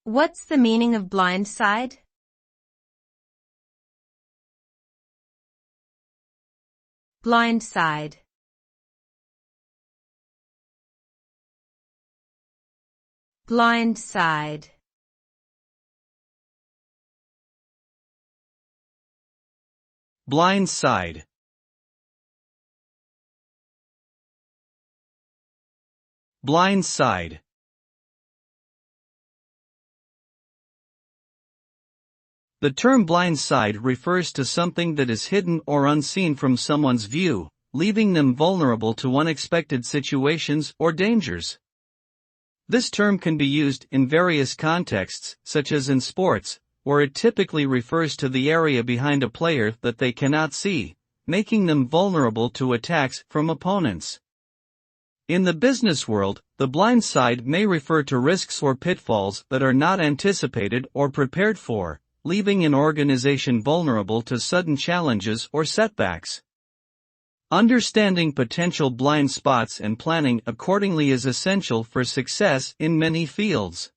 What's the meaning of blind side? Blind side. Blind side. Blind side. Blind side. The term blind side refers to something that is hidden or unseen from someone's view, leaving them vulnerable to unexpected situations or dangers. This term can be used in various contexts, such as in sports, where it typically refers to the area behind a player that they cannot see, making them vulnerable to attacks from opponents. In the business world, the blind side may refer to risks or pitfalls that are not anticipated or prepared for, leaving an organization vulnerable to sudden challenges or setbacks. Understanding potential blind spots and planning accordingly is essential for success in many fields.